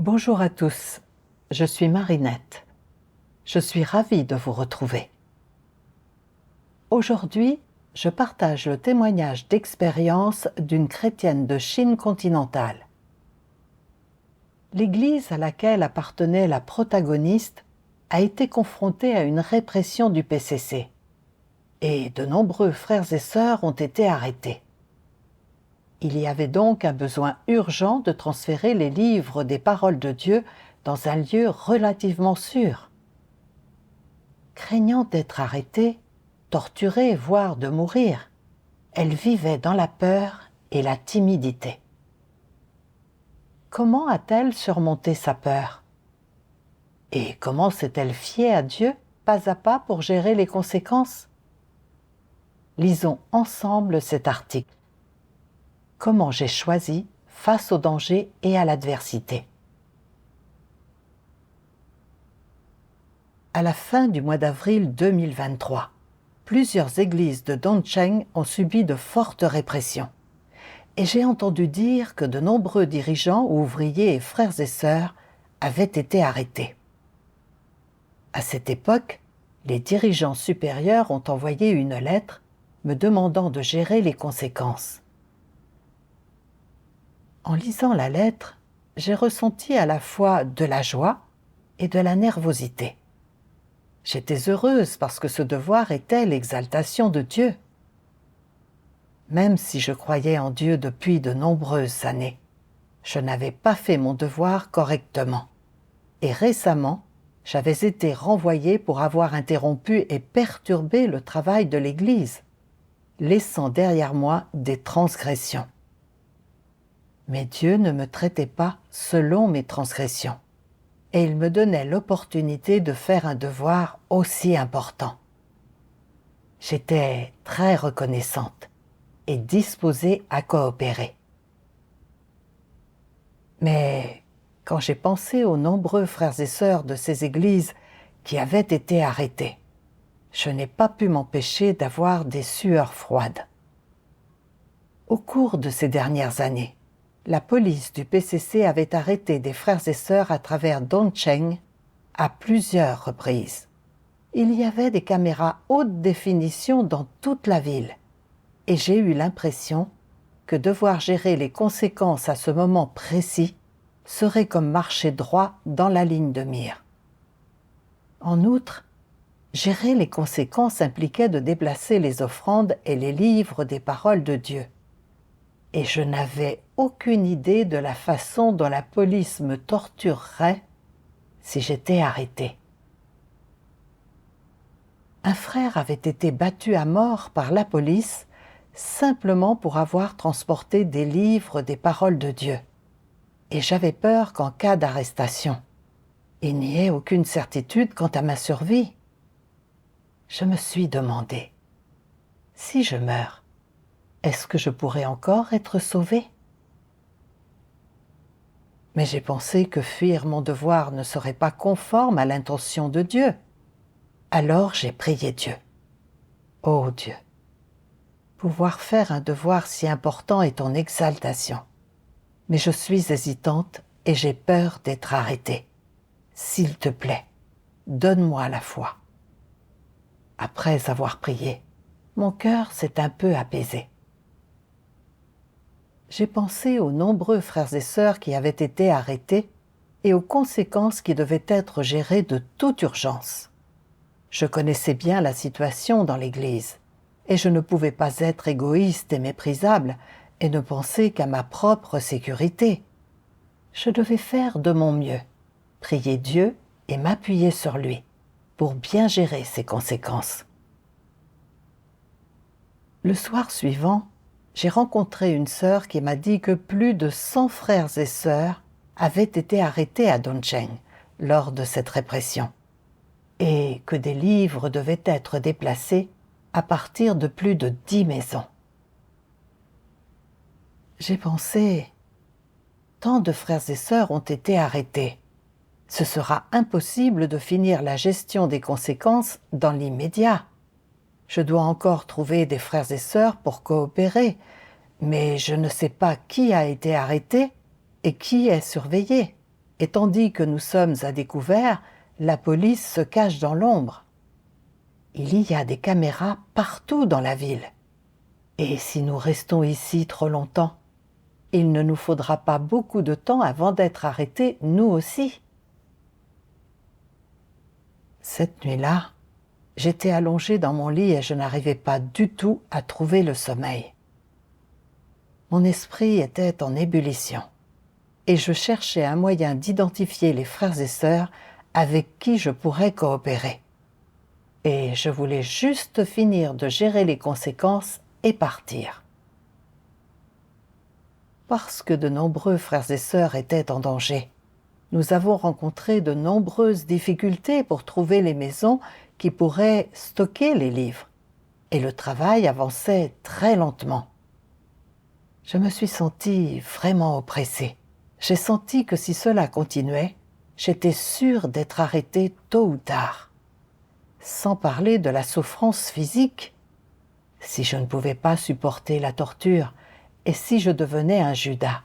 Bonjour à tous, je suis Marinette. Je suis ravie de vous retrouver. Aujourd'hui, je partage le témoignage d'expérience d'une chrétienne de Chine continentale. L'église à laquelle appartenait la protagoniste a été confrontée à une répression du PCC et de nombreux frères et sœurs ont été arrêtés. Il y avait donc un besoin urgent de transférer les livres des paroles de Dieu dans un lieu relativement sûr. Craignant d'être arrêtée, torturée, voire de mourir, elle vivait dans la peur et la timidité. Comment a-t-elle surmonté sa peur? Et comment s'est-elle fiée à Dieu pas à pas pour gérer les conséquences? Lisons ensemble cet article. Comment j'ai choisi face au danger et à l'adversité. À la fin du mois d'avril 2023, plusieurs églises de Dongcheng ont subi de fortes répressions. Et j'ai entendu dire que de nombreux dirigeants, ouvriers et frères et sœurs avaient été arrêtés. À cette époque, les dirigeants supérieurs ont envoyé une lettre me demandant de gérer les conséquences. En lisant la lettre, j'ai ressenti à la fois de la joie et de la nervosité. J'étais heureuse parce que ce devoir était l'exaltation de Dieu. Même si je croyais en Dieu depuis de nombreuses années, je n'avais pas fait mon devoir correctement. Et récemment, j'avais été renvoyée pour avoir interrompu et perturbé le travail de l'Église, laissant derrière moi des transgressions. Mais Dieu ne me traitait pas selon mes transgressions, et il me donnait l'opportunité de faire un devoir aussi important. J'étais très reconnaissante et disposée à coopérer. Mais quand j'ai pensé aux nombreux frères et sœurs de ces églises qui avaient été arrêtés, je n'ai pas pu m'empêcher d'avoir des sueurs froides. Au cours de ces dernières années, la police du PCC avait arrêté des frères et sœurs à travers Dongcheng à plusieurs reprises. Il y avait des caméras haute définition dans toute la ville et j'ai eu l'impression que devoir gérer les conséquences à ce moment précis serait comme marcher droit dans la ligne de mire. En outre, gérer les conséquences impliquait de déplacer les offrandes et les livres des paroles de Dieu. Et je n'avais aucune idée de la façon dont la police me torturerait si j'étais arrêtée. Un frère avait été battu à mort par la police simplement pour avoir transporté des livres des paroles de Dieu. Et j'avais peur qu'en cas d'arrestation, il n'y ait aucune certitude quant à ma survie. Je me suis demandé, si je meurs, est-ce que je pourrais encore être sauvée? Mais j'ai pensé que fuir mon devoir ne serait pas conforme à l'intention de Dieu. Alors j'ai prié Dieu. Ô Dieu, pouvoir faire un devoir si important est ton exaltation. Mais je suis hésitante et j'ai peur d'être arrêtée. S'il te plaît, donne-moi la foi. Après avoir prié, mon cœur s'est un peu apaisé. J'ai pensé aux nombreux frères et sœurs qui avaient été arrêtés et aux conséquences qui devaient être gérées de toute urgence. Je connaissais bien la situation dans l'Église et je ne pouvais pas être égoïste et méprisable et ne penser qu'à ma propre sécurité. Je devais faire de mon mieux, prier Dieu et m'appuyer sur lui pour bien gérer ces conséquences. Le soir suivant, j'ai rencontré une sœur qui m'a dit que plus de 100 frères et sœurs avaient été arrêtés à Dongcheng lors de cette répression et que des livres devaient être déplacés à partir de plus de 10 maisons. J'ai pensé, tant de frères et sœurs ont été arrêtés. Ce sera impossible de finir la gestion des conséquences dans l'immédiat. Je dois encore trouver des frères et sœurs pour coopérer, mais je ne sais pas qui a été arrêté et qui est surveillé. et tandis que nous sommes à découvert, la police se cache dans l'ombre. Il y a des caméras partout dans la ville. Et si nous restons ici trop longtemps, il ne nous faudra pas beaucoup de temps avant d'être arrêtés, nous aussi. Cette nuit-là, j'étais allongée dans mon lit et je n'arrivais pas du tout à trouver le sommeil. Mon esprit était en ébullition et je cherchais un moyen d'identifier les frères et sœurs avec qui je pourrais coopérer. Et je voulais juste finir de gérer les conséquences et partir. Parce que de nombreux frères et sœurs étaient en danger, nous avons rencontré de nombreuses difficultés pour trouver les maisons qui pourraient stocker les livres, et le travail avançait très lentement. Je me suis sentie vraiment oppressée. J'ai senti que si cela continuait, j'étais sûre d'être arrêtée tôt ou tard. Sans parler de la souffrance physique. Si je ne pouvais pas supporter la torture, et si je devenais un Judas,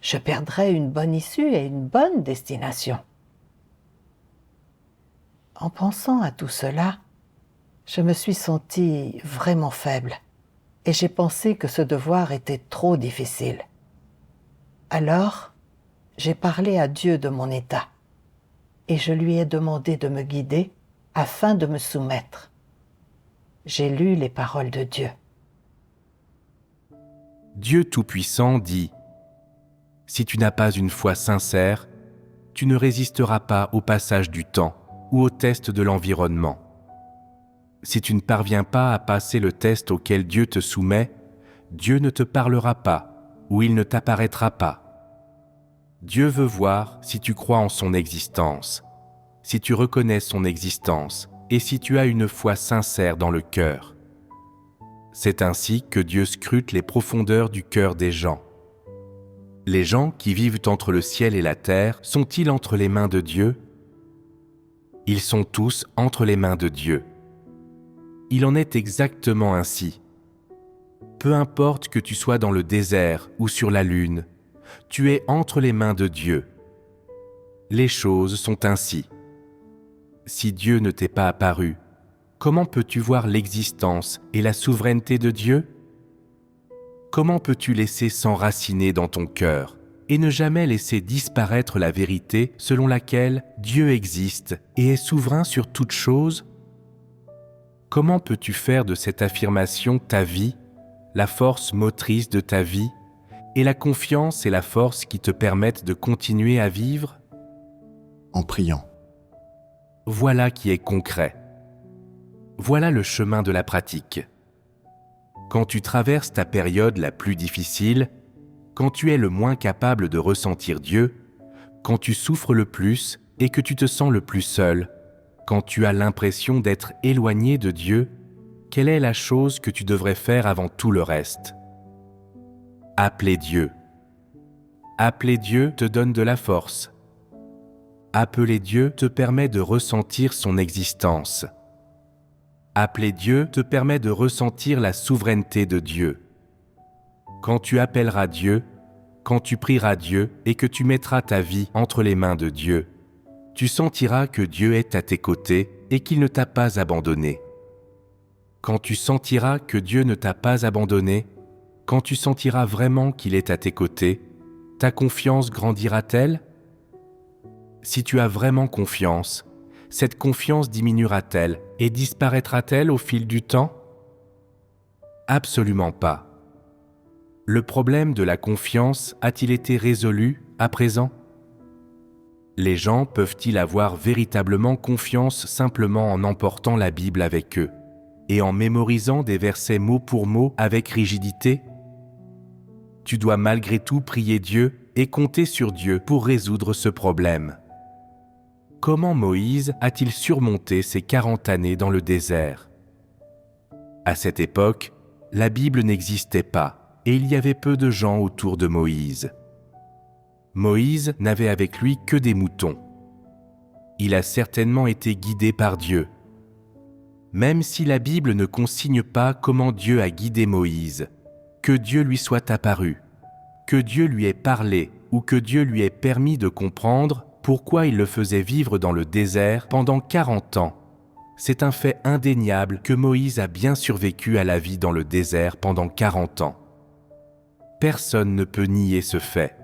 je perdrais une bonne issue et une bonne destination. En pensant à tout cela, je me suis sentie vraiment faible et j'ai pensé que ce devoir était trop difficile. Alors, j'ai parlé à Dieu de mon état et je lui ai demandé de me guider afin de me soumettre. J'ai lu les paroles de Dieu. Dieu Tout-Puissant dit : « Si tu n'as pas une foi sincère, tu ne résisteras pas au passage du temps ou au test de l'environnement. Si tu ne parviens pas à passer le test auquel Dieu te soumet, Dieu ne te parlera pas ou il ne t'apparaîtra pas. Dieu veut voir si tu crois en son existence, si tu reconnais son existence et si tu as une foi sincère dans le cœur. C'est ainsi que Dieu scrute les profondeurs du cœur des gens. Les gens qui vivent entre le ciel et la terre sont-ils entre les mains de Dieu ? Ils sont tous entre les mains de Dieu. Il en est exactement ainsi. Peu importe que tu sois dans le désert ou sur la lune, tu es entre les mains de Dieu. Les choses sont ainsi. Si Dieu ne t'est pas apparu, comment peux-tu voir l'existence et la souveraineté de Dieu ? Comment peux-tu laisser s'enraciner dans ton cœur et ne jamais laisser disparaître la vérité selon laquelle Dieu existe et est souverain sur toutes choses ? Comment peux-tu faire de cette affirmation ta vie, la force motrice de ta vie, et la confiance et la force qui te permettent de continuer à vivre ? En priant. Voilà qui est concret. Voilà le chemin de la pratique. Quand tu traverses ta période la plus difficile, quand tu es le moins capable de ressentir Dieu, quand tu souffres le plus et que tu te sens le plus seul, quand tu as l'impression d'être éloigné de Dieu, quelle est la chose que tu devrais faire avant tout le reste ? Appeler Dieu. Appeler Dieu te donne de la force. Appeler Dieu te permet de ressentir son existence. Appeler Dieu te permet de ressentir la souveraineté de Dieu. Quand tu appelleras Dieu, quand tu prieras Dieu et que tu mettras ta vie entre les mains de Dieu, tu sentiras que Dieu est à tes côtés et qu'il ne t'a pas abandonné. Quand tu sentiras que Dieu ne t'a pas abandonné, quand tu sentiras vraiment qu'il est à tes côtés, ta confiance grandira-t-elle ? Si tu as vraiment confiance, cette confiance diminuera-t-elle et disparaîtra-t-elle au fil du temps ? Absolument pas. Le problème de la confiance a-t-il été résolu à présent ? Les gens peuvent-ils avoir véritablement confiance simplement en emportant la Bible avec eux et en mémorisant des versets mot pour mot avec rigidité ? Tu dois malgré tout prier Dieu et compter sur Dieu pour résoudre ce problème. Comment Moïse a-t-il surmonté ces 40 années dans le désert ? À cette époque, la Bible n'existait pas et il y avait peu de gens autour de Moïse. Moïse n'avait avec lui que des moutons. Il a certainement été guidé par Dieu. Même si la Bible ne consigne pas comment Dieu a guidé Moïse, que Dieu lui soit apparu, que Dieu lui ait parlé ou que Dieu lui ait permis de comprendre pourquoi il le faisait vivre dans le désert pendant 40 ans. C'est un fait indéniable que Moïse a bien survécu à la vie dans le désert pendant 40 ans. Personne ne peut nier ce fait.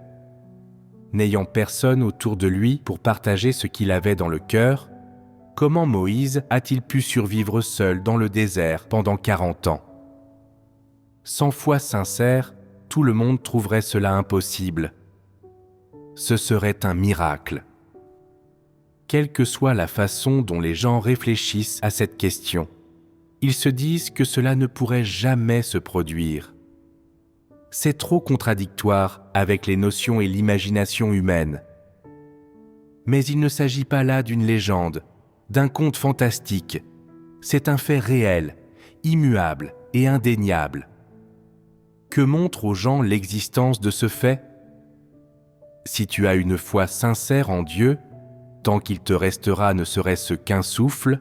N'ayant personne autour de lui pour partager ce qu'il avait dans le cœur, comment Moïse a-t-il pu survivre seul dans le désert pendant 40 ans ? Sans foi sincère, tout le monde trouverait cela impossible. Ce serait un miracle. Quelle que soit la façon dont les gens réfléchissent à cette question, ils se disent que cela ne pourrait jamais se produire. C'est trop contradictoire avec les notions et l'imagination humaine. Mais il ne s'agit pas là d'une légende, d'un conte fantastique. C'est un fait réel, immuable et indéniable. Que montre aux gens l'existence de ce fait ? Si tu as une foi sincère en Dieu, tant qu'il te restera ne serait-ce qu'un souffle,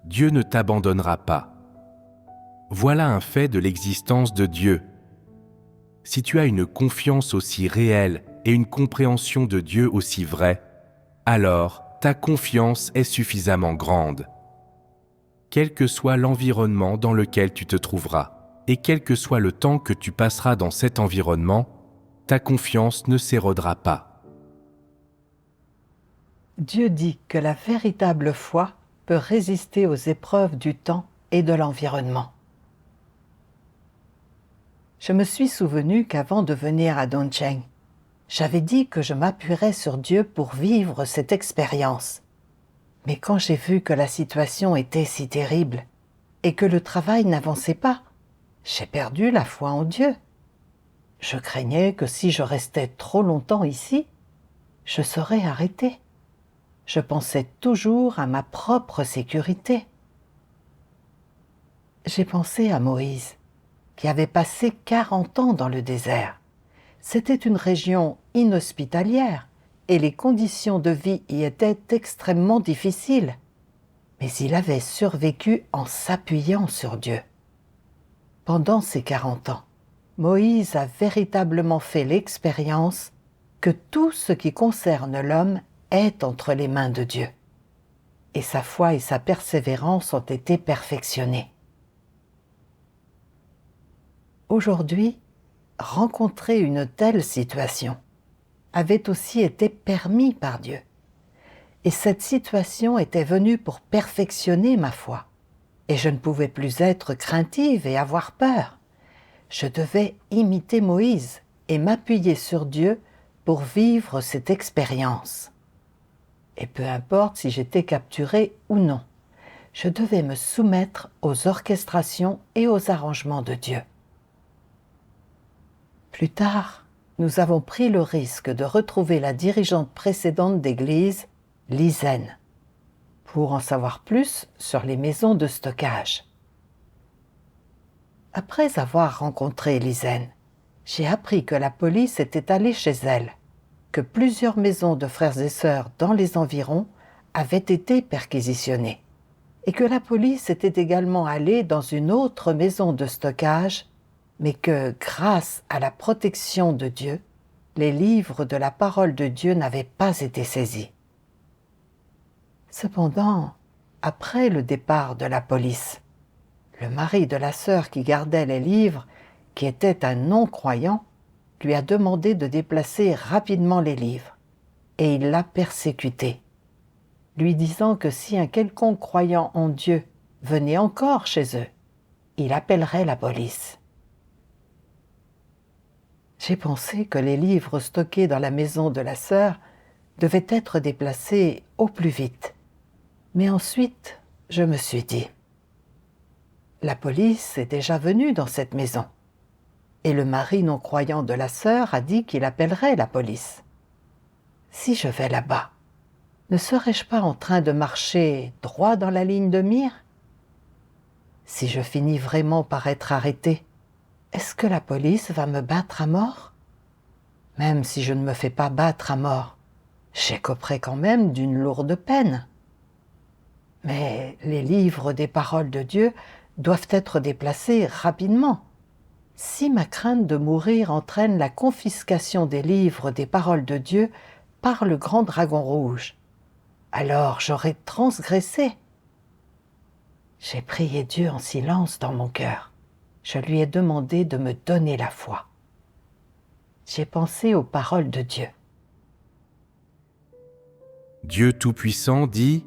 Dieu ne t'abandonnera pas. Voilà un fait de l'existence de Dieu. Si tu as une confiance aussi réelle et une compréhension de Dieu aussi vraie, alors ta confiance est suffisamment grande. Quel que soit l'environnement dans lequel tu te trouveras, et quel que soit le temps que tu passeras dans cet environnement, ta confiance ne s'érodera pas. Dieu dit que la véritable foi peut résister aux épreuves du temps et de l'environnement. Je me suis souvenu qu'avant de venir à Dongcheng, j'avais dit que je m'appuierais sur Dieu pour vivre cette expérience. Mais quand j'ai vu que la situation était si terrible et que le travail n'avançait pas, j'ai perdu la foi en Dieu. Je craignais que si je restais trop longtemps ici, je serais arrêté. Je pensais toujours à ma propre sécurité. J'ai pensé à Moïse, qui avait passé 40 ans dans le désert. C'était une région inhospitalière et les conditions de vie y étaient extrêmement difficiles. Mais il avait survécu en s'appuyant sur Dieu. Pendant ces 40 ans, Moïse a véritablement fait l'expérience que tout ce qui concerne l'homme est entre les mains de Dieu. Et sa foi et sa persévérance ont été perfectionnées. Aujourd'hui, rencontrer une telle situation avait aussi été permis par Dieu. Et cette situation était venue pour perfectionner ma foi. Et je ne pouvais plus être craintive et avoir peur. Je devais imiter Moïse et m'appuyer sur Dieu pour vivre cette expérience. Et peu importe si j'étais capturée ou non, je devais me soumettre aux orchestrations et aux arrangements de Dieu. Plus tard, nous avons pris le risque de retrouver la dirigeante précédente d'église, Lizen, pour en savoir plus sur les maisons de stockage. Après avoir rencontré Lizen, j'ai appris que la police était allée chez elle, que plusieurs maisons de frères et sœurs dans les environs avaient été perquisitionnées, et que la police était également allée dans une autre maison de stockage, mais que, grâce à la protection de Dieu, les livres de la parole de Dieu n'avaient pas été saisis. Cependant, après le départ de la police, le mari de la sœur qui gardait les livres, qui était un non-croyant, lui a demandé de déplacer rapidement les livres, et il l'a persécuté, lui disant que si un quelconque croyant en Dieu venait encore chez eux, il appellerait la police. J'ai pensé que les livres stockés dans la maison de la sœur devaient être déplacés au plus vite. Mais ensuite, je me suis dit, la police est déjà venue dans cette maison, et le mari non-croyant de la sœur a dit qu'il appellerait la police. Si je vais là-bas, ne serais-je pas en train de marcher droit dans la ligne de mire ? Si je finis vraiment par être arrêté, est-ce que la police va me battre à mort ? Même si je ne me fais pas battre à mort, j'écoperai quand même d'une lourde peine. Mais les livres des paroles de Dieu doivent être déplacés rapidement. Si ma crainte de mourir entraîne la confiscation des livres des paroles de Dieu par le grand dragon rouge, alors j'aurai transgressé. J'ai prié Dieu en silence dans mon cœur. Je lui ai demandé de me donner la foi. J'ai pensé aux paroles de Dieu. Dieu Tout-Puissant dit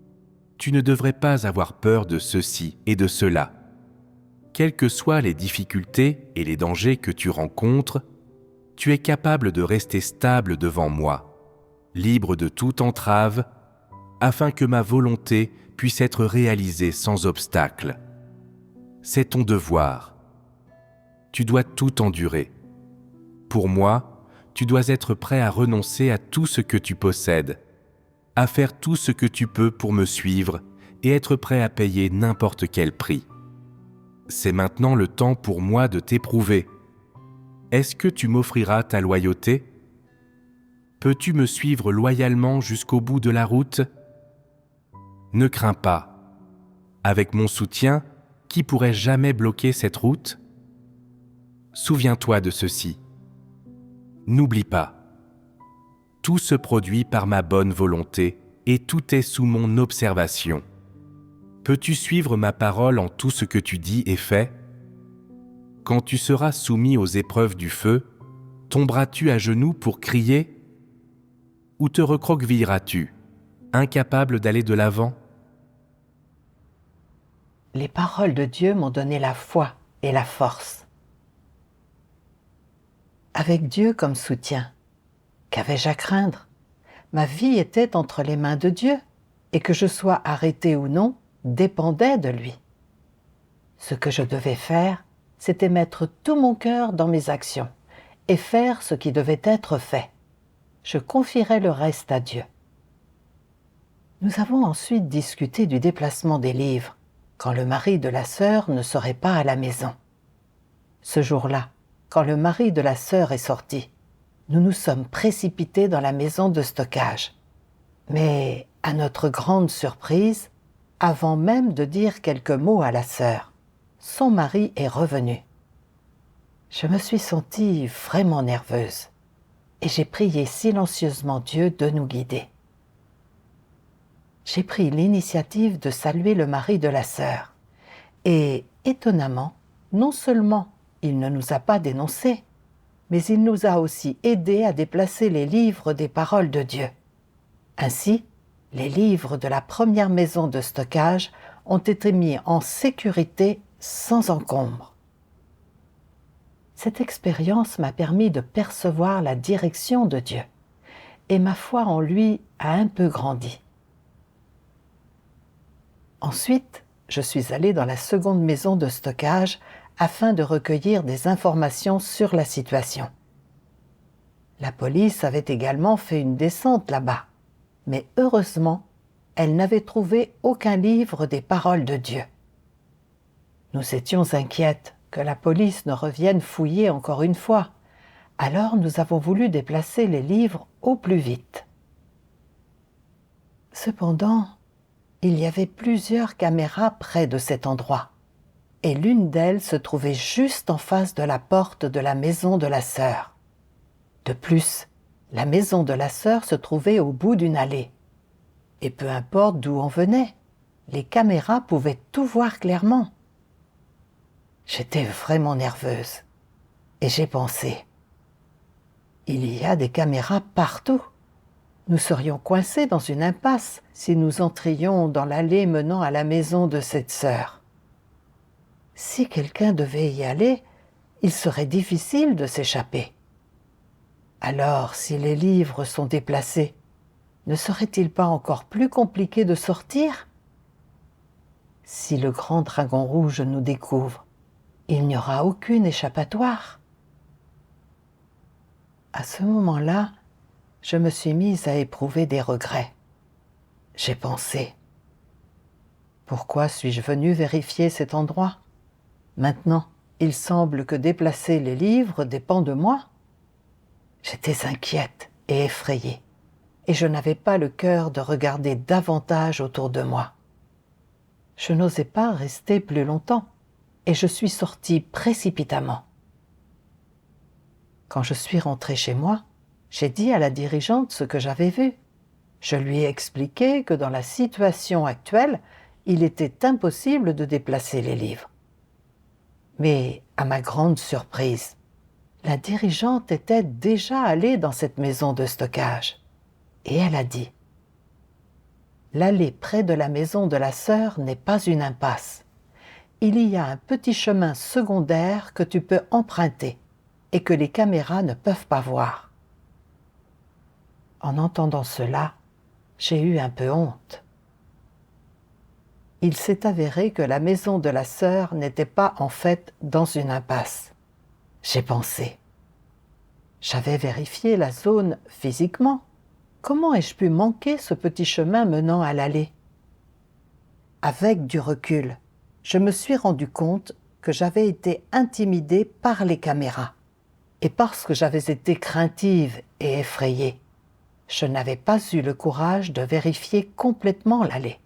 « Tu ne devrais pas avoir peur de ceci et de cela. Quelles que soient les difficultés et les dangers que tu rencontres, tu es capable de rester stable devant moi, libre de toute entrave, afin que ma volonté puisse être réalisée sans obstacle. C'est ton devoir. Tu dois tout endurer. Pour moi, tu dois être prêt à renoncer à tout ce que tu possèdes, à faire tout ce que tu peux pour me suivre et être prêt à payer n'importe quel prix. C'est maintenant le temps pour moi de t'éprouver. Est-ce que tu m'offriras ta loyauté ? Peux-tu me suivre loyalement jusqu'au bout de la route ? Ne crains pas. Avec mon soutien, qui pourrait jamais bloquer cette route ? Souviens-toi de ceci. N'oublie pas. Tout se produit par ma bonne volonté et tout est sous mon observation. Peux-tu suivre ma parole en tout ce que tu dis et fais ? Quand tu seras soumis aux épreuves du feu, tomberas-tu à genoux pour crier ? Ou te recroquevilleras-tu, incapable d'aller de l'avant ? Les paroles de Dieu m'ont donné la foi et la force. Avec Dieu comme soutien, qu'avais-je à craindre ? Ma vie était entre les mains de Dieu, et que je sois arrêté ou non dépendait de lui. Ce que je devais faire, c'était mettre tout mon cœur dans mes actions et faire ce qui devait être fait. Je confierais le reste à Dieu. Nous avons ensuite discuté du déplacement des livres, quand le mari de la sœur ne serait pas à la maison. Ce jour-là, quand le mari de la sœur est sorti, nous nous sommes précipités dans la maison de stockage. Mais, à notre grande surprise, avant même de dire quelques mots à la sœur, son mari est revenu. Je me suis sentie vraiment nerveuse et j'ai prié silencieusement Dieu de nous guider. J'ai pris l'initiative de saluer le mari de la sœur et, étonnamment, non seulement il ne nous a pas dénoncés, mais il nous a aussi aidés à déplacer les livres des paroles de Dieu. Ainsi, les livres de la première maison de stockage ont été mis en sécurité sans encombre. Cette expérience m'a permis de percevoir la direction de Dieu et ma foi en lui a un peu grandi. Ensuite, je suis allée dans la seconde maison de stockage afin de recueillir des informations sur la situation. La police avait également fait une descente là-bas, mais heureusement, elle n'avait trouvé aucun livre des paroles de Dieu. Nous étions inquiètes que la police ne revienne fouiller encore une fois, alors nous avons voulu déplacer les livres au plus vite. Cependant, il y avait plusieurs caméras près de cet endroit, et l'une d'elles se trouvait juste en face de la porte de la maison de la sœur. De plus, la maison de la sœur se trouvait au bout d'une allée. Et peu importe d'où on venait, les caméras pouvaient tout voir clairement. J'étais vraiment nerveuse et j'ai pensé, il y a des caméras partout. Nous serions coincés dans une impasse si nous entrions dans l'allée menant à la maison de cette sœur. Si quelqu'un devait y aller, il serait difficile de s'échapper. Alors, si les livres sont déplacés, ne serait-il pas encore plus compliqué de sortir ? Si le grand dragon rouge nous découvre, il n'y aura aucune échappatoire. À ce moment-là, je me suis mise à éprouver des regrets. J'ai pensé, pourquoi suis-je venue vérifier cet endroit ? Maintenant, il semble que déplacer les livres dépend de moi. J'étais inquiète et effrayée, et je n'avais pas le cœur de regarder davantage autour de moi. Je n'osais pas rester plus longtemps, et je suis sortie précipitamment. Quand je suis rentrée chez moi, j'ai dit à la dirigeante ce que j'avais vu. Je lui ai expliqué que dans la situation actuelle, il était impossible de déplacer les livres. Mais à ma grande surprise, la dirigeante était déjà allée dans cette maison de stockage. Et elle a dit « L'allée près de la maison de la sœur n'est pas une impasse. Il y a un petit chemin secondaire que tu peux emprunter et que les caméras ne peuvent pas voir. » En entendant cela, j'ai eu un peu honte. Il s'est avéré que la maison de la sœur n'était pas en fait dans une impasse. J'ai pensé. J'avais vérifié la zone physiquement. Comment ai-je pu manquer ce petit chemin menant à l'allée? Avec du recul, je me suis rendu compte que j'avais été intimidée par les caméras. Et parce que j'avais été craintive et effrayée, je n'avais pas eu le courage de vérifier complètement l'allée.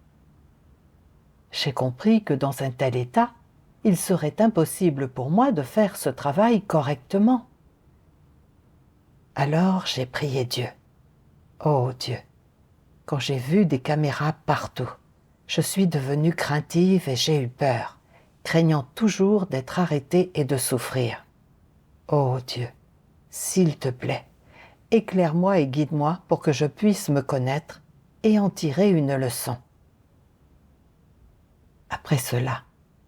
J'ai compris que dans un tel état, il serait impossible pour moi de faire ce travail correctement. Alors j'ai prié Dieu. Oh Dieu, quand j'ai vu des caméras partout, je suis devenue craintive et j'ai eu peur, craignant toujours d'être arrêtée et de souffrir. Oh Dieu, s'il te plaît, éclaire-moi et guide-moi pour que je puisse me connaître et en tirer une leçon. Après cela,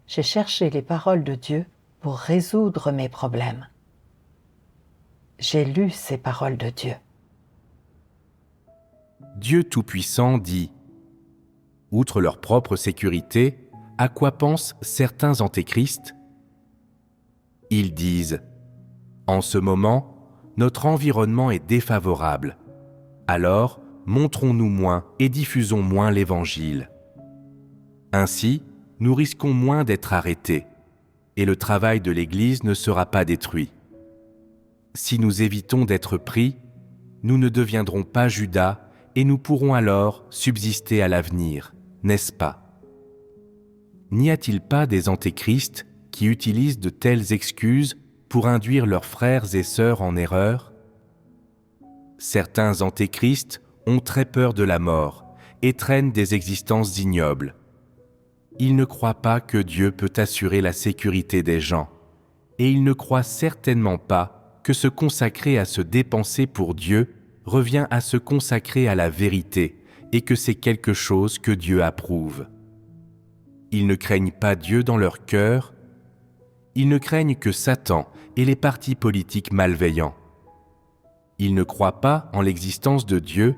j'ai cherché les paroles de Dieu pour résoudre mes problèmes. J'ai lu ces paroles de Dieu. Dieu Tout-Puissant dit « Outre leur propre sécurité, à quoi pensent certains antéchrists ? Ils disent « En ce moment, notre environnement est défavorable. Alors, montrons-nous moins et diffusons moins l'Évangile. Ainsi, nous risquons moins d'être arrêtés, et le travail de l'Église ne sera pas détruit. Si nous évitons d'être pris, nous ne deviendrons pas Judas et nous pourrons alors subsister à l'avenir, n'est-ce pas ? N'y a-t-il pas des antéchrists qui utilisent de telles excuses pour induire leurs frères et sœurs en erreur ? Certains antéchrists ont très peur de la mort et traînent des existences ignobles. Ils ne croient pas que Dieu peut assurer la sécurité des gens, et ils ne croient certainement pas que se consacrer à se dépenser pour Dieu revient à se consacrer à la vérité et que c'est quelque chose que Dieu approuve. Ils ne craignent pas Dieu dans leur cœur, ils ne craignent que Satan et les partis politiques malveillants. Ils ne croient pas en l'existence de Dieu,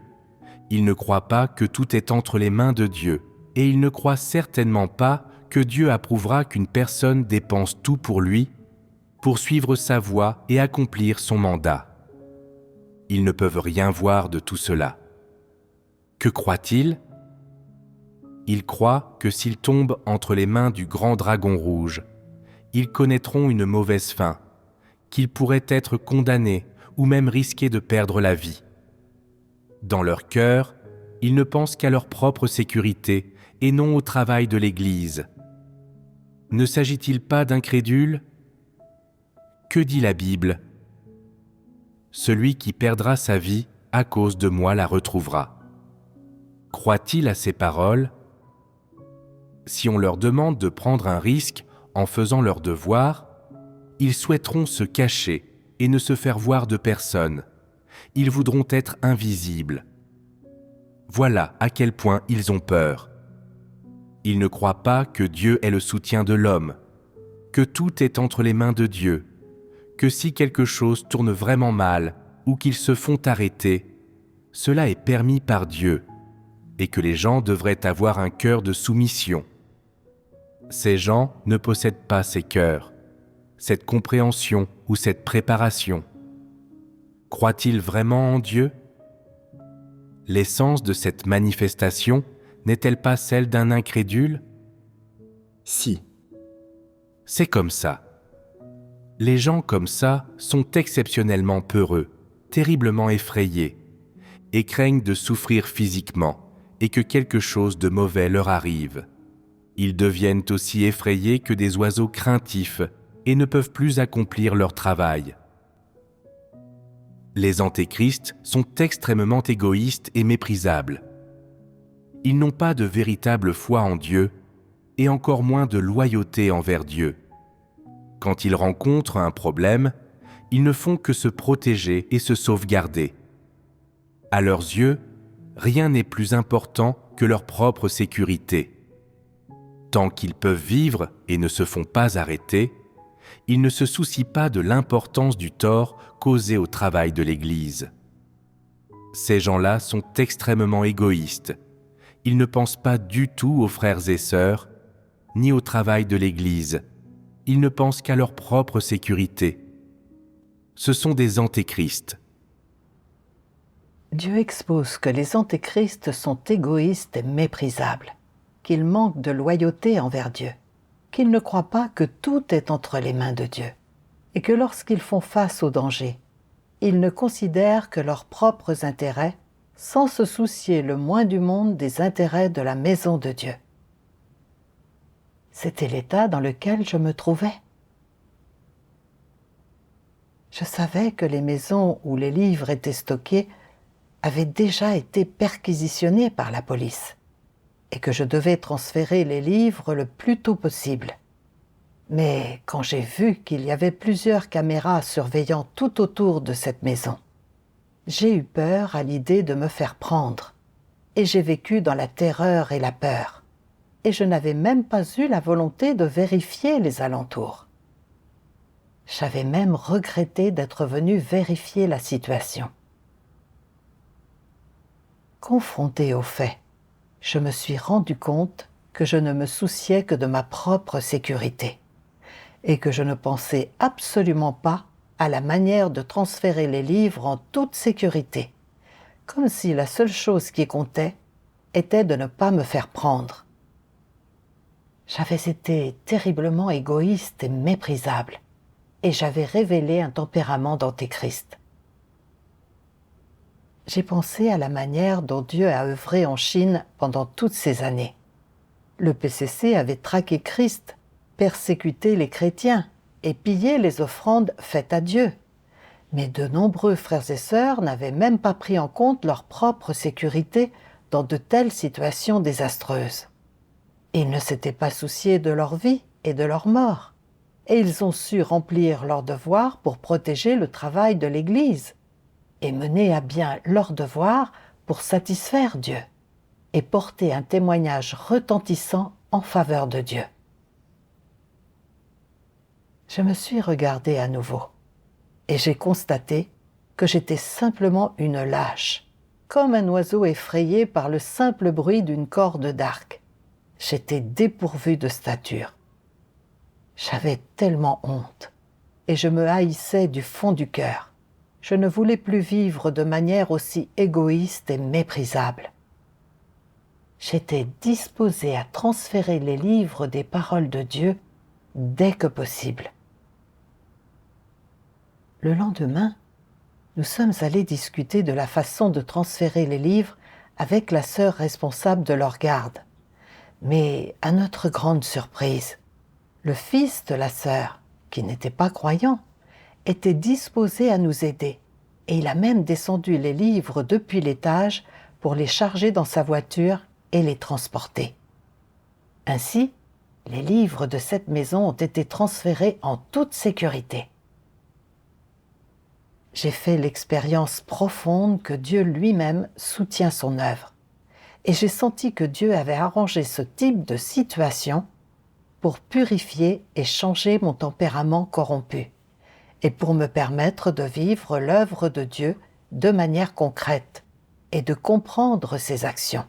ils ne croient pas que tout est entre les mains de Dieu, et ils ne croient certainement pas que Dieu approuvera qu'une personne dépense tout pour lui, pour suivre sa voie et accomplir son mandat. Ils ne peuvent rien voir de tout cela. Que croient-ils ? Ils croient que s'ils tombent entre les mains du grand dragon rouge, ils connaîtront une mauvaise fin, qu'ils pourraient être condamnés ou même risquer de perdre la vie. Dans leur cœur, ils ne pensent qu'à leur propre sécurité et non au travail de l'Église. Ne s'agit-il pas d'incrédules ? Que dit la Bible ? Celui qui perdra sa vie à cause de moi la retrouvera. Croit-il à ces paroles ? Si on leur demande de prendre un risque en faisant leur devoir, ils souhaiteront se cacher et ne se faire voir de personne. Ils voudront être invisibles. Voilà à quel point ils ont peur. Ils ne croient pas que Dieu est le soutien de l'homme, que tout est entre les mains de Dieu, que si quelque chose tourne vraiment mal ou qu'ils se font arrêter, cela est permis par Dieu et que les gens devraient avoir un cœur de soumission. Ces gens ne possèdent pas ces cœurs, cette compréhension ou cette préparation. Croient-ils vraiment en Dieu ? L'essence de cette manifestation n'est-elle pas celle d'un incrédule ? Si. C'est comme ça. Les gens comme ça sont exceptionnellement peureux, terriblement effrayés, et craignent de souffrir physiquement et que quelque chose de mauvais leur arrive. Ils deviennent aussi effrayés que des oiseaux craintifs et ne peuvent plus accomplir leur travail. Les antéchrists sont extrêmement égoïstes et méprisables. Ils n'ont pas de véritable foi en Dieu et encore moins de loyauté envers Dieu. Quand ils rencontrent un problème, ils ne font que se protéger et se sauvegarder. À leurs yeux, rien n'est plus important que leur propre sécurité. Tant qu'ils peuvent vivre et ne se font pas arrêter, ils ne se soucient pas de l'importance du tort causé au travail de l'Église. Ces gens-là sont extrêmement égoïstes. Ils ne pensent pas du tout aux frères et sœurs, ni au travail de l'Église. Ils ne pensent qu'à leur propre sécurité. Ce sont des antéchrists. Dieu expose que les antéchrists sont égoïstes et méprisables, qu'ils manquent de loyauté envers Dieu, qu'ils ne croient pas que tout est entre les mains de Dieu, et que lorsqu'ils font face au danger, ils ne considèrent que leurs propres intérêts sans se soucier le moins du monde des intérêts de la maison de Dieu. C'était l'état dans lequel je me trouvais. Je savais que les maisons où les livres étaient stockés avaient déjà été perquisitionnés par la police et que je devais transférer les livres le plus tôt possible. Mais quand j'ai vu qu'il y avait plusieurs caméras surveillant tout autour de cette maison, j'ai eu peur à l'idée de me faire prendre et j'ai vécu dans la terreur et la peur. Et je n'avais même pas eu la volonté de vérifier les alentours. J'avais même regretté d'être venu vérifier la situation. Confronté aux faits, je me suis rendu compte que je ne me souciais que de ma propre sécurité et que je ne pensais absolument pas à la manière de transférer les livres en toute sécurité, comme si la seule chose qui comptait était de ne pas me faire prendre. J'avais été terriblement égoïste et méprisable, et j'avais révélé un tempérament d'antéchrist. J'ai pensé à la manière dont Dieu a œuvré en Chine pendant toutes ces années. Le PCC avait traqué Christ, persécuté les chrétiens et pillé les offrandes faites à Dieu. Mais de nombreux frères et sœurs n'avaient même pas pris en compte leur propre sécurité dans de telles situations désastreuses. Ils ne s'étaient pas souciés de leur vie et de leur mort, et ils ont su remplir leur devoir pour protéger le travail de l'Église et mener à bien leur devoir pour satisfaire Dieu et porter un témoignage retentissant en faveur de Dieu. Je me suis regardée à nouveau et j'ai constaté que j'étais simplement une lâche, comme un oiseau effrayé par le simple bruit d'une corde d'arc. J'étais dépourvue de stature. J'avais tellement honte et je me haïssais du fond du cœur. Je ne voulais plus vivre de manière aussi égoïste et méprisable. J'étais disposée à transférer les livres des paroles de Dieu dès que possible. Le lendemain, nous sommes allés discuter de la façon de transférer les livres avec la sœur responsable de leur garde. Mais à notre grande surprise, le fils de la sœur, qui n'était pas croyant, était disposé à nous aider, et il a même descendu les livres depuis l'étage pour les charger dans sa voiture et les transporter. Ainsi, les livres de cette maison ont été transférés en toute sécurité. J'ai fait l'expérience profonde que Dieu lui-même soutient son œuvre, et j'ai senti que Dieu avait arrangé ce type de situation pour purifier et changer mon tempérament corrompu, et pour me permettre de vivre l'œuvre de Dieu de manière concrète et de comprendre ses actions.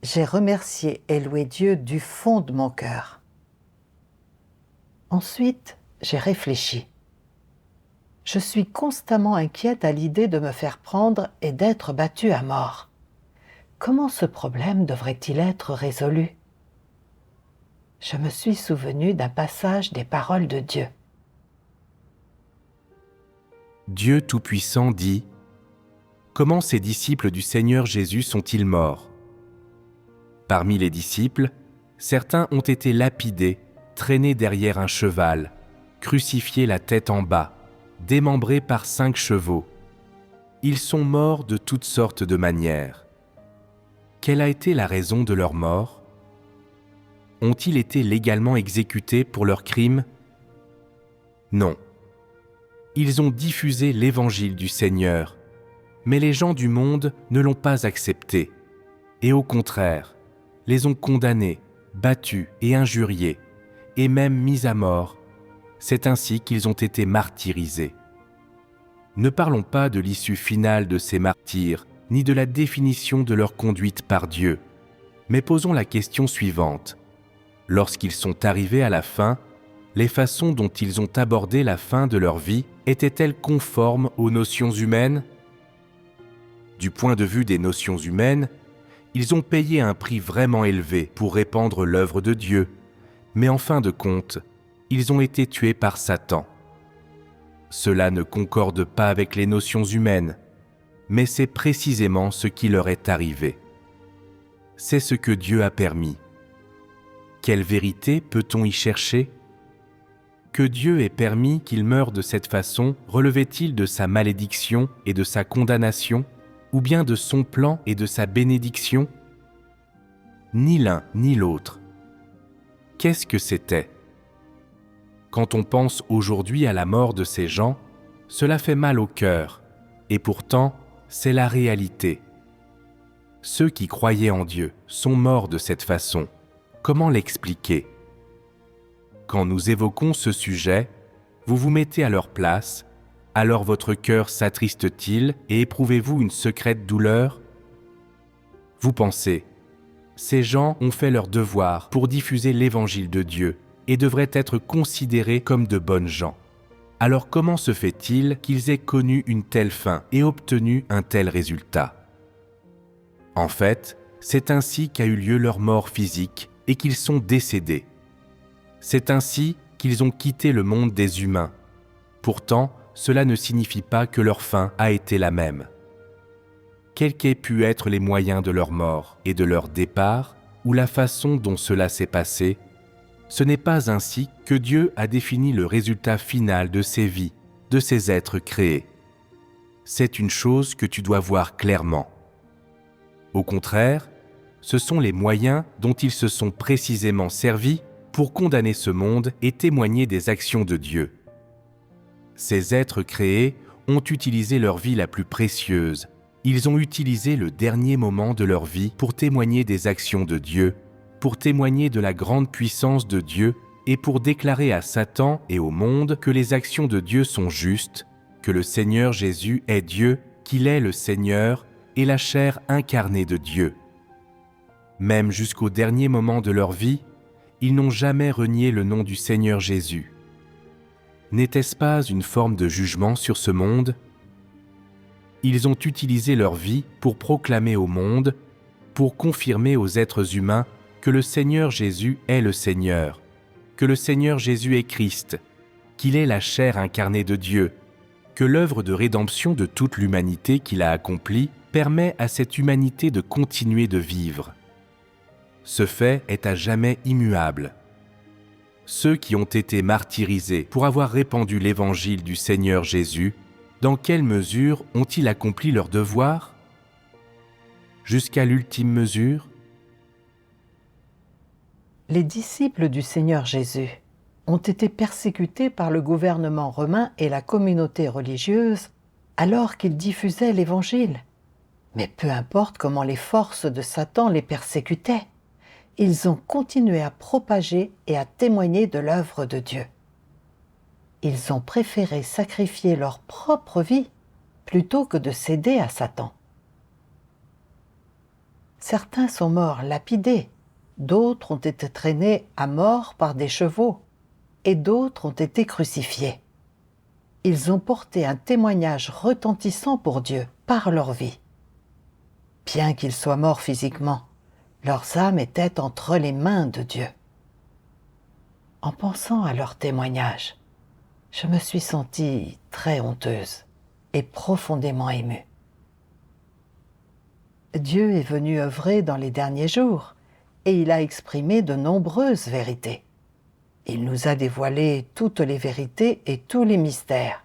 J'ai remercié et loué Dieu du fond de mon cœur. Ensuite, j'ai réfléchi. Je suis constamment inquiète à l'idée de me faire prendre et d'être battue à mort. Comment ce problème devrait-il être résolu ? Je me suis souvenue d'un passage des paroles de Dieu. Dieu Tout-Puissant dit : Comment ces disciples du Seigneur Jésus sont-ils morts ? Parmi les disciples, certains ont été lapidés, traînés derrière un cheval, crucifiés la tête en bas, démembrés par 5 chevaux. Ils sont morts de toutes sortes de manières. Quelle a été la raison de leur mort? Ont-ils été légalement exécutés pour leurs crimes? Non. Ils ont diffusé l'évangile du Seigneur, mais les gens du monde ne l'ont pas accepté, et au contraire, les ont condamnés, battus et injuriés, et même mis à mort. C'est ainsi qu'ils ont été martyrisés. Ne parlons pas de l'issue finale de ces martyrs, ni de la définition de leur conduite par Dieu, mais posons la question suivante. Lorsqu'ils sont arrivés à la fin, les façons dont ils ont abordé la fin de leur vie étaient-elles conformes aux notions humaines? Du point de vue des notions humaines, ils ont payé un prix vraiment élevé pour répandre l'œuvre de Dieu, mais en fin de compte, ils ont été tués par Satan. Cela ne concorde pas avec les notions humaines, mais c'est précisément ce qui leur est arrivé. C'est ce que Dieu a permis. Quelle vérité peut-on y chercher? Que Dieu ait permis qu'ils meurent de cette façon relevait-il de sa malédiction et de sa condamnation, ou bien de son plan et de sa bénédiction? Ni l'un ni l'autre. Qu'est-ce que c'était? Quand on pense aujourd'hui à la mort de ces gens, cela fait mal au cœur, et pourtant, c'est la réalité. Ceux qui croyaient en Dieu sont morts de cette façon. Comment l'expliquer? Quand nous évoquons ce sujet, vous vous mettez à leur place, alors votre cœur s'attriste-t-il et éprouvez-vous une secrète douleur? Vous pensez, ces gens ont fait leur devoir pour diffuser l'évangile de Dieu et devraient être considérés comme de bonnes gens. Alors comment se fait-il qu'ils aient connu une telle fin et obtenu un tel résultat? En fait, c'est ainsi qu'a eu lieu leur mort physique et qu'ils sont décédés. C'est ainsi qu'ils ont quitté le monde des humains. Pourtant, cela ne signifie pas que leur fin a été la même. Quels qu'aient pu être les moyens de leur mort et de leur départ, ou la façon dont cela s'est passé, ce n'est pas ainsi que Dieu a défini le résultat final de ces vies, de ces êtres créés. C'est une chose que tu dois voir clairement. Au contraire, ce sont les moyens dont ils se sont précisément servis pour condamner ce monde et témoigner des actions de Dieu. Ces êtres créés ont utilisé leur vie la plus précieuse. Ils ont utilisé le dernier moment de leur vie pour témoigner des actions de Dieu, pour témoigner de la grande puissance de Dieu et pour déclarer à Satan et au monde que les actions de Dieu sont justes, que le Seigneur Jésus est Dieu, qu'il est le Seigneur et la chair incarnée de Dieu. Même jusqu'au dernier moment de leur vie, ils n'ont jamais renié le nom du Seigneur Jésus. N'était-ce pas une forme de jugement sur ce monde? Ils ont utilisé leur vie pour proclamer au monde, pour confirmer aux êtres humains que le Seigneur Jésus est le Seigneur, que le Seigneur Jésus est Christ, qu'il est la chair incarnée de Dieu, que l'œuvre de rédemption de toute l'humanité qu'il a accomplie permet à cette humanité de continuer de vivre. Ce fait est à jamais immuable. Ceux qui ont été martyrisés pour avoir répandu l'évangile du Seigneur Jésus, dans quelle mesure ont-ils accompli leur devoir? Jusqu'à l'ultime mesure? Les disciples du Seigneur Jésus ont été persécutés par le gouvernement romain et la communauté religieuse alors qu'ils diffusaient l'Évangile. Mais peu importe comment les forces de Satan les persécutaient, ils ont continué à propager et à témoigner de l'œuvre de Dieu. Ils ont préféré sacrifier leur propre vie plutôt que de céder à Satan. Certains sont morts lapidés, d'autres ont été traînés à mort par des chevaux, et d'autres ont été crucifiés. Ils ont porté un témoignage retentissant pour Dieu par leur vie. Bien qu'ils soient morts physiquement, leurs âmes étaient entre les mains de Dieu. En pensant à leur témoignage, je me suis sentie très honteuse et profondément émue. Dieu est venu œuvrer dans les derniers jours et il a exprimé de nombreuses vérités. Il nous a dévoilé toutes les vérités et tous les mystères.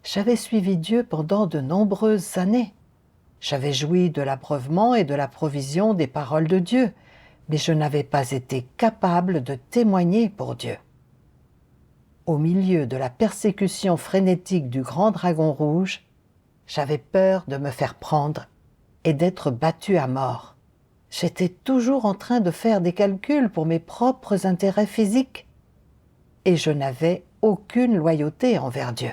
J'avais suivi Dieu pendant de nombreuses années. J'avais joui de l'abreuvement et de la provision des paroles de Dieu, mais je n'avais pas été capable de témoigner pour Dieu. Au milieu de la persécution frénétique du grand dragon rouge, j'avais peur de me faire prendre et d'être battu à mort. J'étais toujours en train de faire des calculs pour mes propres intérêts physiques et je n'avais aucune loyauté envers Dieu.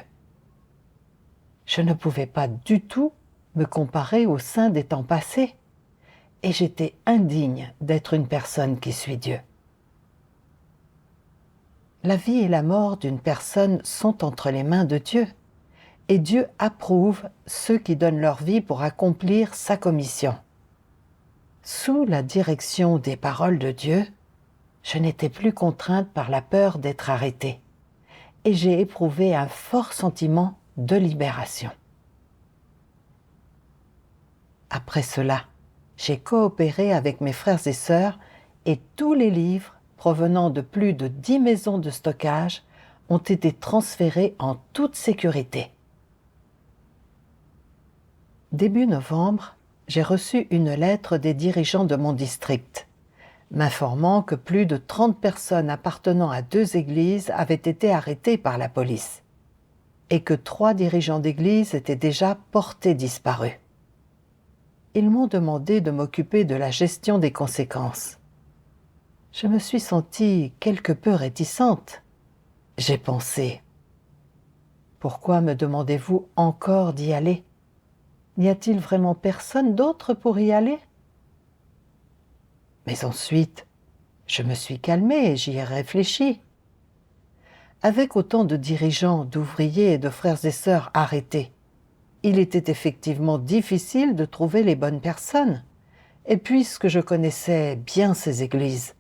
Je ne pouvais pas du tout me comparer aux saints des temps passés et j'étais indigne d'être une personne qui suit Dieu. La vie et la mort d'une personne sont entre les mains de Dieu et Dieu approuve ceux qui donnent leur vie pour accomplir sa commission. Sous la direction des paroles de Dieu, je n'étais plus contrainte par la peur d'être arrêtée et j'ai éprouvé un fort sentiment de libération. Après cela, j'ai coopéré avec mes frères et sœurs et tous les livres provenant de plus de 10 maisons de stockage ont été transférés en toute sécurité. Début novembre, j'ai reçu une lettre des dirigeants de mon district, m'informant que plus de 30 personnes appartenant à 2 églises avaient été arrêtées par la police et que 3 dirigeants d'église étaient déjà portés disparus. Ils m'ont demandé de m'occuper de la gestion des conséquences. Je me suis sentie quelque peu réticente. J'ai pensé, pourquoi me demandez-vous encore d'y aller ? N'y a-t-il vraiment personne d'autre pour y aller ? Mais ensuite, je me suis calmée et j'y ai réfléchi. Avec autant de dirigeants, d'ouvriers et de frères et sœurs arrêtés, il était effectivement difficile de trouver les bonnes personnes. Et puisque je connaissais bien ces églises,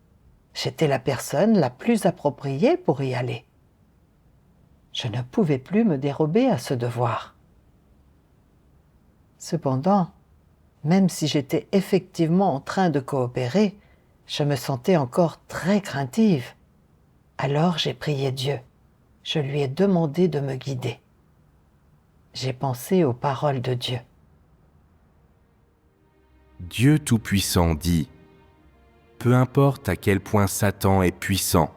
j'étais la personne la plus appropriée pour y aller. Je ne pouvais plus me dérober à ce devoir. Cependant, même si j'étais effectivement en train de coopérer, je me sentais encore très craintive. Alors j'ai prié Dieu. Je lui ai demandé de me guider. J'ai pensé aux paroles de Dieu. Dieu Tout-Puissant dit : peu importe à quel point Satan est puissant,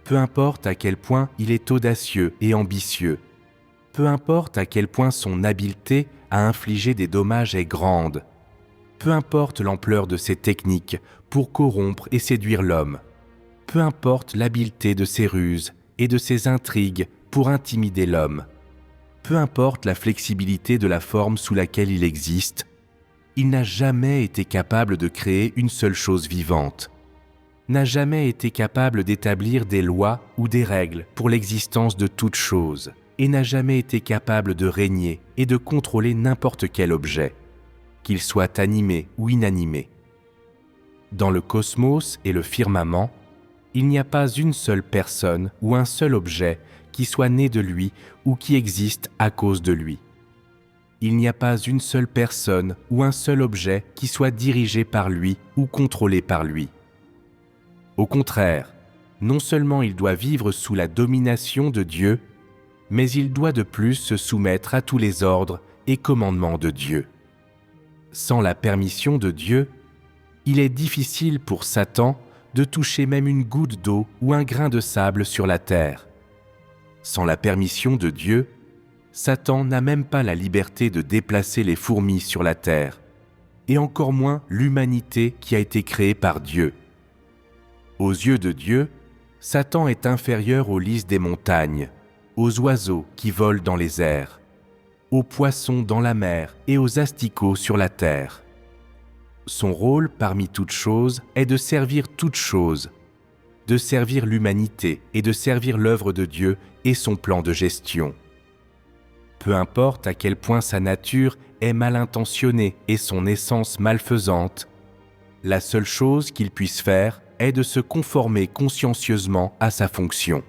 peu importe à quel point il est audacieux et ambitieux, peu importe à quel point son habileté à infliger des dommages est grande, peu importe l'ampleur de ses techniques pour corrompre et séduire l'homme, peu importe l'habileté de ses ruses et de ses intrigues pour intimider l'homme, peu importe la flexibilité de la forme sous laquelle il existe, il n'a jamais été capable de créer une seule chose vivante, n'a jamais été capable d'établir des lois ou des règles pour l'existence de toute chose, et n'a jamais été capable de régner et de contrôler n'importe quel objet, qu'il soit animé ou inanimé. Dans le cosmos et le firmament, il n'y a pas une seule personne ou un seul objet qui soit né de lui ou qui existe à cause de lui. Il n'y a pas une seule personne ou un seul objet qui soit dirigé par lui ou contrôlé par lui. Au contraire, non seulement il doit vivre sous la domination de Dieu, mais il doit de plus se soumettre à tous les ordres et commandements de Dieu. Sans la permission de Dieu, il est difficile pour Satan de toucher même une goutte d'eau ou un grain de sable sur la terre. Sans la permission de Dieu, Satan n'a même pas la liberté de déplacer les fourmis sur la terre, et encore moins l'humanité qui a été créée par Dieu. Aux yeux de Dieu, Satan est inférieur aux lys des montagnes, aux oiseaux qui volent dans les airs, aux poissons dans la mer et aux asticots sur la terre. Son rôle parmi toutes choses est de servir toutes choses, de servir l'humanité et de servir l'œuvre de Dieu et son plan de gestion. Peu importe à quel point sa nature est mal intentionnée et son essence malfaisante, la seule chose qu'il puisse faire est de se conformer consciencieusement à sa fonction,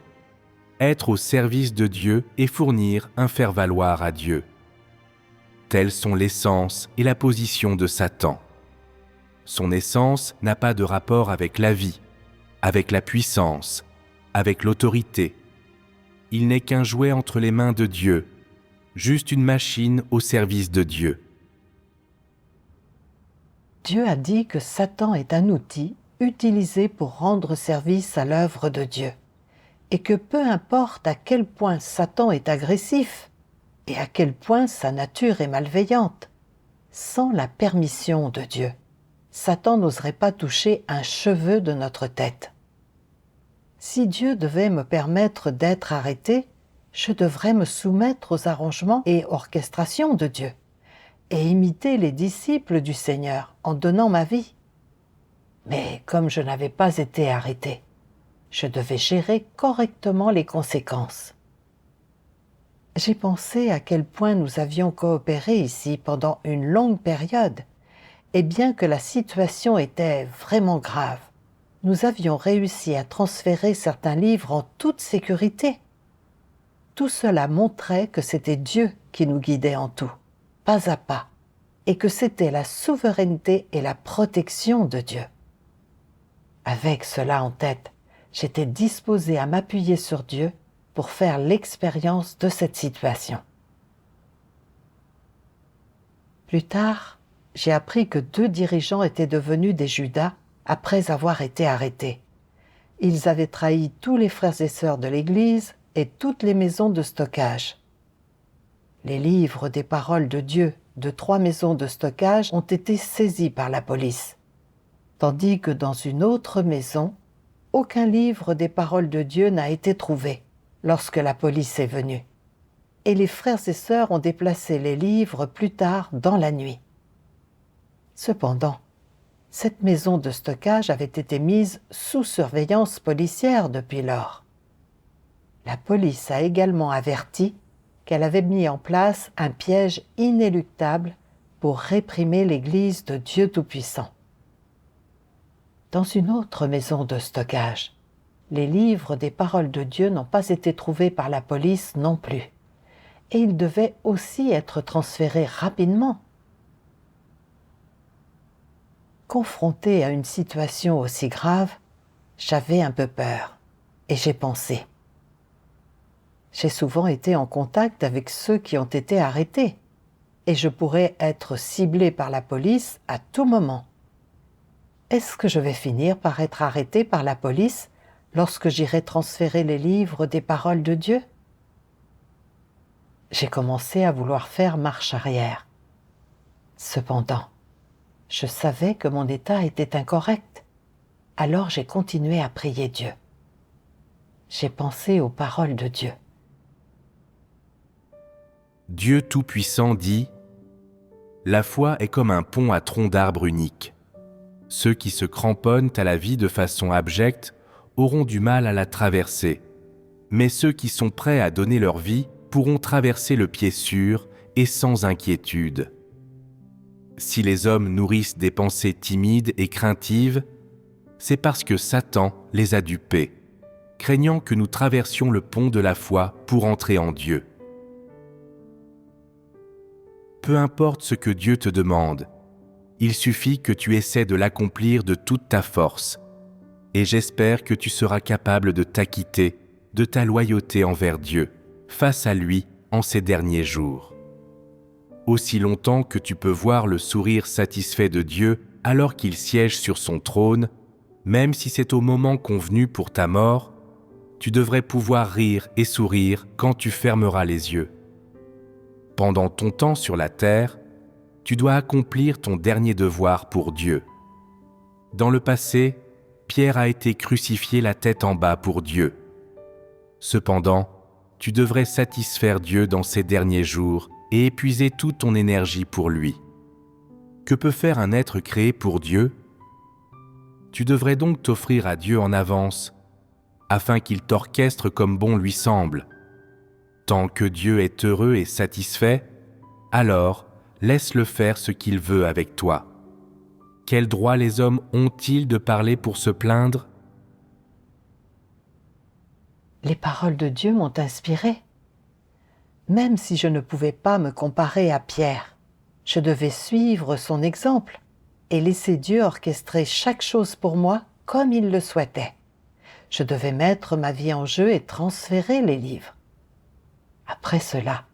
être au service de Dieu et fournir un faire-valoir à Dieu. Telles sont l'essence et la position de Satan. Son essence n'a pas de rapport avec la vie, avec la puissance, avec l'autorité. Il n'est qu'un jouet entre les mains de Dieu, juste une machine au service de Dieu. Dieu a dit que Satan est un outil utilisé pour rendre service à l'œuvre de Dieu, et que peu importe à quel point Satan est agressif et à quel point sa nature est malveillante, sans la permission de Dieu, Satan n'oserait pas toucher un cheveu de notre tête. Si Dieu devait me permettre d'être arrêté, je devrais me soumettre aux arrangements et orchestrations de Dieu et imiter les disciples du Seigneur en donnant ma vie. Mais comme je n'avais pas été arrêté, je devais gérer correctement les conséquences. J'ai pensé à quel point nous avions coopéré ici pendant une longue période, et bien que la situation était vraiment grave, nous avions réussi à transférer certains livres en toute sécurité. Tout cela montrait que c'était Dieu qui nous guidait en tout, pas à pas, et que c'était la souveraineté et la protection de Dieu. Avec cela en tête, j'étais disposée à m'appuyer sur Dieu pour faire l'expérience de cette situation. Plus tard, j'ai appris que 2 dirigeants étaient devenus des Judas après avoir été arrêtés. Ils avaient trahi tous les frères et sœurs de l'Église et toutes les maisons de stockage. Les livres des paroles de Dieu de 3 maisons de stockage ont été saisis par la police, tandis que dans une autre maison, aucun livre des paroles de Dieu n'a été trouvé lorsque la police est venue. Et les frères et sœurs ont déplacé les livres plus tard dans la nuit. Cependant, cette maison de stockage avait été mise sous surveillance policière depuis lors. La police a également averti qu'elle avait mis en place un piège inéluctable pour réprimer l'Église de Dieu Tout-Puissant. Dans une autre maison de stockage, les livres des paroles de Dieu n'ont pas été trouvés par la police non plus, et ils devaient aussi être transférés rapidement. Confrontée à une situation aussi grave, j'avais un peu peur, et j'ai pensé. J'ai souvent été en contact avec ceux qui ont été arrêtés, et je pourrais être ciblée par la police à tout moment. Est-ce que je vais finir par être arrêtée par la police lorsque j'irai transférer les livres des paroles de Dieu? J'ai commencé à vouloir faire marche arrière. Cependant, je savais que mon état était incorrect, alors j'ai continué à prier Dieu. J'ai pensé aux paroles de Dieu. Dieu Tout-Puissant dit « La foi est comme un pont à tronc d'arbre unique. Ceux qui se cramponnent à la vie de façon abjecte auront du mal à la traverser, mais ceux qui sont prêts à donner leur vie pourront traverser le pied sûr et sans inquiétude. Si les hommes nourrissent des pensées timides et craintives, c'est parce que Satan les a dupés, craignant que nous traversions le pont de la foi pour entrer en Dieu. Peu importe ce que Dieu te demande, il suffit que tu essaies de l'accomplir de toute ta force, et j'espère que tu seras capable de t'acquitter de ta loyauté envers Dieu, face à lui en ces derniers jours. Aussi longtemps que tu peux voir le sourire satisfait de Dieu alors qu'il siège sur son trône, même si c'est au moment convenu pour ta mort, tu devrais pouvoir rire et sourire quand tu fermeras les yeux. Pendant ton temps sur la terre, tu dois accomplir ton dernier devoir pour Dieu. Dans le passé, Pierre a été crucifié la tête en bas pour Dieu. Cependant, tu devrais satisfaire Dieu dans ces derniers jours et épuiser toute ton énergie pour lui. Que peut faire un être créé pour Dieu? Tu devrais donc t'offrir à Dieu en avance, afin qu'il t'orchestre comme bon lui semble. Tant que Dieu est heureux et satisfait, alors laisse-le faire ce qu'il veut avec toi. Quel droit les hommes ont-ils de parler pour se plaindre? Les paroles de Dieu m'ont inspirée. Même si je ne pouvais pas me comparer à Pierre, je devais suivre son exemple et laisser Dieu orchestrer chaque chose pour moi comme il le souhaitait. Je devais mettre ma vie en jeu et transférer les livres. Après cela,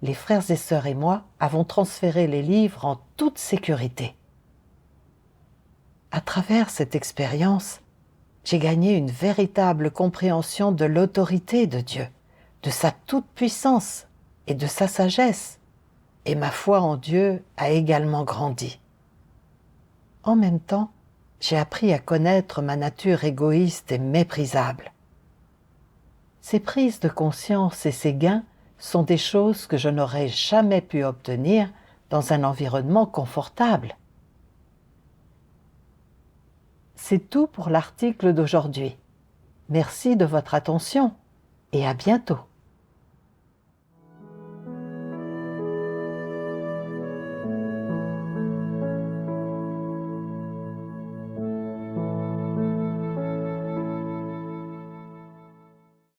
les frères et sœurs et moi avons transféré les livres en toute sécurité. À travers cette expérience, j'ai gagné une véritable compréhension de l'autorité de Dieu, de sa toute-puissance et de sa sagesse, et ma foi en Dieu a également grandi. En même temps, j'ai appris à connaître ma nature égoïste et méprisable. Ces prises de conscience et ces gains sont des choses que je n'aurais jamais pu obtenir dans un environnement confortable. C'est tout pour l'article d'aujourd'hui. Merci de votre attention et à bientôt.